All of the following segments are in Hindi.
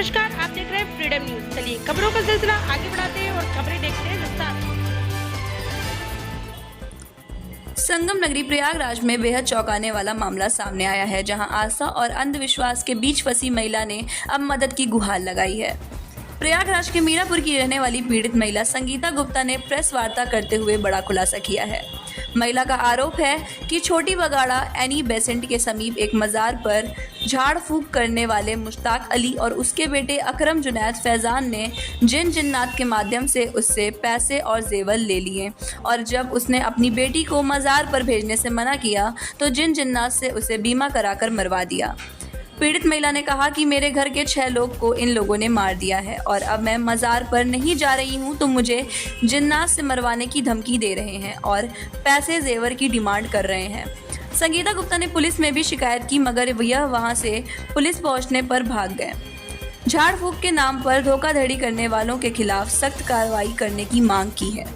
नमस्कार, आप देख रहे हैं फ्रीडम न्यूज। चलिए खबरों का सिलसिला आगे बढ़ाते हैं और खबरें देखते हैं विस्तार से। संगम नगरी प्रयागराज में बेहद चौंकाने वाला मामला सामने आया है, जहां आस्था और अंधविश्वास के बीच फंसी महिला ने अब मदद की गुहार लगाई है। प्रयागराज के मीरापुर की रहने वाली पीड़ित महिला संगीता गुप्ता ने प्रेस वार्ता करते हुए बड़ा खुलासा किया है। महिला का आरोप है कि छोटी बगाड़ा एनी बेसेंट के समीप एक मज़ार पर झाड़ फूंक करने वाले मुश्ताक अली और उसके बेटे अकरम जुनैद फैज़ान ने जिन जिन्नात के माध्यम से उससे पैसे और जेवर ले लिए, और जब उसने अपनी बेटी को मज़ार पर भेजने से मना किया तो जिन जिन्नात से उसे बीमा कराकर मरवा दिया। पीड़ित महिला ने कहा कि मेरे घर के 6 लोग को इन लोगों ने मार दिया है और अब मैं मज़ार पर नहीं जा रही हूं तो मुझे जिन्नात से मरवाने की धमकी दे रहे हैं और पैसे जेवर की डिमांड कर रहे हैं। संगीता गुप्ता ने पुलिस में भी शिकायत की, मगर यह वहां से पुलिस पहुंचने पर भाग गए। झाड़ फूंक के नाम पर धोखाधड़ी करने वालों के खिलाफ सख्त कार्रवाई करने की मांग की है।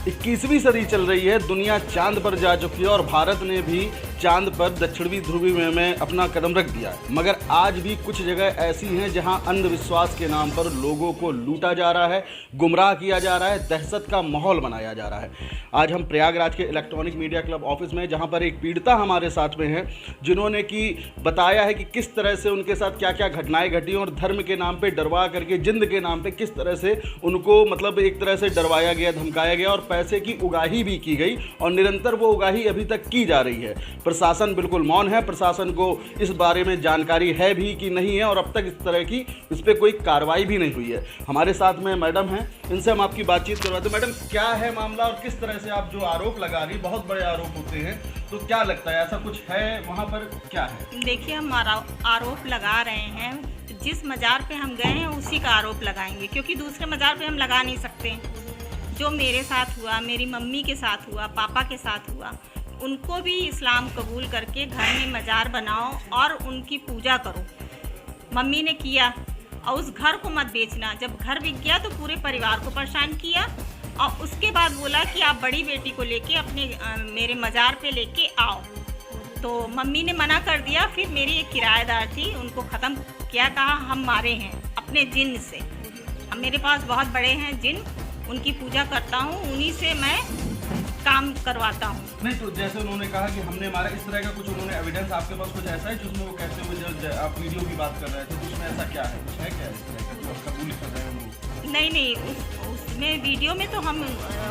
21वीं सदी चल रही है, दुनिया चांद पर जा चुकी है और भारत ने भी चांद पर दक्षिणी ध्रुवी में अपना कदम रख दिया है। मगर आज भी कुछ जगह ऐसी हैं जहां अंधविश्वास के नाम पर लोगों को लूटा जा रहा है, गुमराह किया जा रहा है, दहशत का माहौल बनाया जा रहा है। आज हम प्रयागराज के इलेक्ट्रॉनिक मीडिया क्लब ऑफिस में, जहां पर एक पीड़िता हमारे साथ में है, जिन्होंने कि बताया है कि किस तरह से उनके साथ क्या क्या घटनाएं घटी और धर्म के नाम पर डरवा करके, जिंद के नाम पर किस तरह से उनको मतलब एक तरह से डरवाया गया, धमकाया गया और पैसे की उगाही भी की गई और निरंतर वो उगाही अभी तक की जा रही है। प्रशासन बिल्कुल मौन है, प्रशासन को इस बारे में जानकारी है भी कि नहीं है और अब तक इस तरह की इस पर कोई कार्रवाई भी नहीं हुई है। हमारे साथ में मैडम हैं, इनसे हम आपकी बातचीत करवाते हैं। मैडम, क्या है मामला और किस तरह से आप जो आरोप लगा रही, बहुत बड़े आरोप होते हैं, तो क्या लगता है ऐसा कुछ है वहाँ पर, क्या है? देखिए, हम आरोप लगा रहे हैं, जिस मज़ार पे हम गए हैं उसी का आरोप लगाएंगे, क्योंकि दूसरे मज़ार पे हम लगा नहीं सकते। जो मेरे साथ हुआ, मेरी मम्मी के साथ हुआ, पापा के साथ हुआ, उनको भी इस्लाम कबूल करके घर में मज़ार बनाओ और उनकी पूजा करो। मम्मी ने किया और उस घर को मत बेचना। जब घर बिक गया तो पूरे परिवार को परेशान किया और उसके बाद बोला कि आप बड़ी बेटी को लेके अपने मेरे मज़ार पे लेके आओ, तो मम्मी ने मना कर दिया। फिर मेरी एक किराएदार थी, उनको ख़त्म किया, कहा हम मारे हैं अपने जिन से। अब मेरे पास बहुत बड़े हैं जिन, उनकी पूजा करता हूँ, उन्हीं से मैं काम करवाता हूँ। नहीं तो जैसे उन्होंने कहा कि हमने मारा, इस तरह का कुछ उन्होंने एविडेंस आपके पास कुछ ऐसा है जिसमें वो कहते हुए जब आप वीडियो की बात कर रहे थे, तो उसमें ऐसा क्या है, कुछ है क्या इस तरह का जो आप कबूल कर रहे हैं वो? नहीं, उसमें वीडियो में तो हम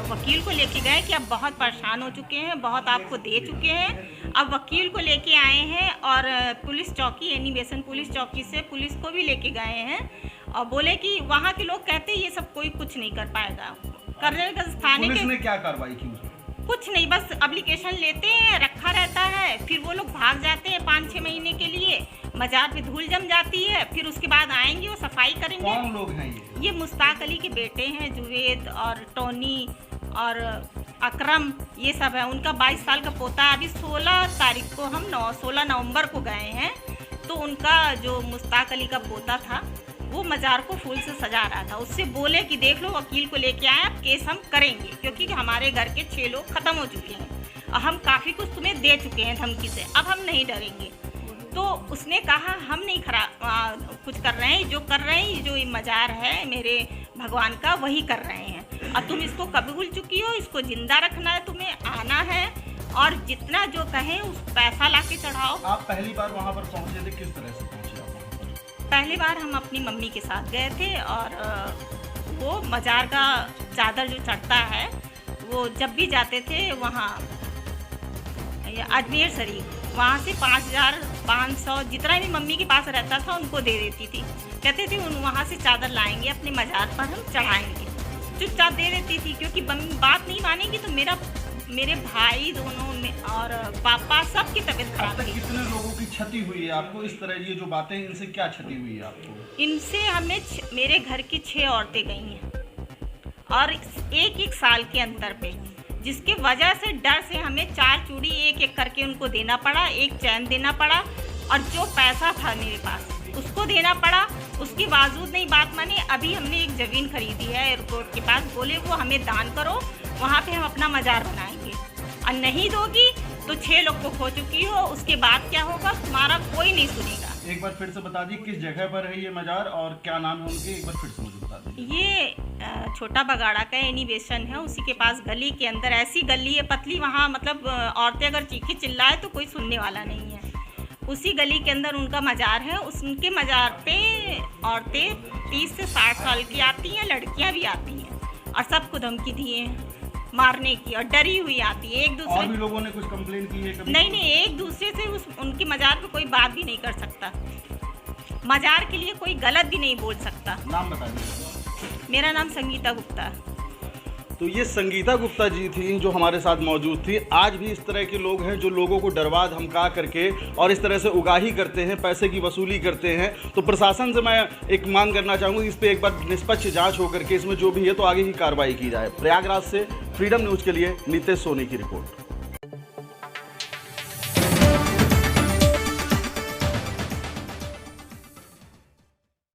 वकील को लेके गए कि अब बहुत परेशान हो चुके हैं, बहुत आपको दे चुके हैं। अब वकील को लेके आए हैं और पुलिस चौकी, एनी बेसेंट पुलिस चौकी से पुलिस को भी लेके गए हैं और बोले कि वहाँ के लोग कहते हैं ये सब कोई कुछ नहीं कर पाएगा। करने का थाने पुलिस ने क्या कार्रवाई की? कुछ नहीं, बस एप्लीकेशन लेते हैं, रखा रहता है, फिर वो लोग भाग जाते हैं 5-6 महीने के लिए। मज़ार पे धूल जम जाती है, फिर उसके बाद आएंगे वो सफाई करेंगे। कौन लोग हैं ये मुश्ताक अली के बेटे हैं, जुवेद और टोनी और अकरम, ये सब है। उनका 22 साल का पोता है। अभी 16 तारीख को हम 16 नवंबर को गए हैं, तो उनका जो मुश्ताक अली का पोता था वो मज़ार को फूल से सजा रहा था। उससे बोले कि देख लो, वकील को लेके आए, अब केस हम करेंगे, क्योंकि हमारे घर के 6 लोग ख़त्म हो चुके हैं और हम काफ़ी कुछ तुम्हें दे चुके हैं धमकी से, अब हम नहीं डरेंगे। तो उसने कहा हम नहीं कुछ कर रहे हैं, जो कर रहे हैं, जो ये मज़ार है मेरे भगवान का, वही कर रहे हैं और तुम इसको कबूल चुकी हो, इसको ज़िंदा रखना है, तुम्हें आना है और जितना जो कहें उस पैसा ला के चढ़ाओ। आप पहली बार वहाँ पर पहुँचे थे, किस तरह से पहुँचे? पहली बार हम अपनी मम्मी के साथ गए थे और वो मज़ार का चादर जो चढ़ता है, वो जब भी जाते थे वहाँ अजमेर शरीफ, वहाँ से 5,500 जितना भी मम्मी के पास रहता था उनको दे देती थी। कहते थे वहाँ से चादर लाएंगे, अपने मज़ार पर हम चढ़ाएंगे। चुपचाप दे देती थी, क्योंकि बात नहीं मानेगी तो मेरे भाई दोनों में और पापा सब की तबीयत खराब हुई। कितने लोगों की क्षति हुई है आपको? इस तरह ये जो बातें, इनसे क्या क्षति हुई है आपको? इनसे हमें मेरे घर की 6 औरतें गई हैं और एक साल के अंतर पे, जिसके वजह से डर से हमें 4 चूड़ी एक करके उनको देना पड़ा, 1 चैन देना पड़ा और जो पैसा था मेरे पास उसको देना पड़ा। उसके बावजूद नहीं बात मानी। अभी हमने एक ज़मीन खरीदी है एयरपोर्ट के पास, बोले वो हमें दान करो, वहाँ पे हम अपना मज़ार बनाएंगे, और नहीं दोगी तो 6 लोग को खो चुकी हो, उसके बाद क्या होगा तुम्हारा कोई नहीं सुनेगा। एक बार फिर से बता दी किस जगह पर है ये मजार और क्या नाम है उनके, एक बार फिर से मुझे बता दी। ये छोटा बगाड़ा का एनिवेशन है, उसी के पास गली के अंदर ऐसी गली है पतली, वहाँ मतलब औरतें अगर चीखी चिल्लाए तो कोई सुनने वाला नहीं है। उसी गली के अंदर उनका मजार है। उनके मजार पे औरतें 30 से 60 साल की आती हैं, लड़कियां भी आती हैं और सबको धमकी दिए हैं मारने की और डरी हुई आती है एक दूसरे। और भी लोगों ने कुछ कंप्लेन की है कभी? नहीं, एक दूसरे से उनके मजार पे कोई बात भी नहीं कर सकता, मजार के लिए कोई गलत भी नहीं बोल सकता। नाम बताइए। मेरा नाम संगीता गुप्ता। तो ये संगीता गुप्ता जी थी जो हमारे साथ मौजूद थी। आज भी इस तरह के लोग हैं जो लोगों को डरवा धमका करके और इस तरह से उगाही करते हैं, पैसे की वसूली करते हैं। तो प्रशासन से मैं एक मांग करना चाहूँगा, इस पर एक बार निष्पक्ष जांच हो करके इसमें जो भी है तो आगे की कार्रवाई की जाए। प्रयागराज से फ्रीडम न्यूज़ के लिए नितेश सोनी की रिपोर्ट।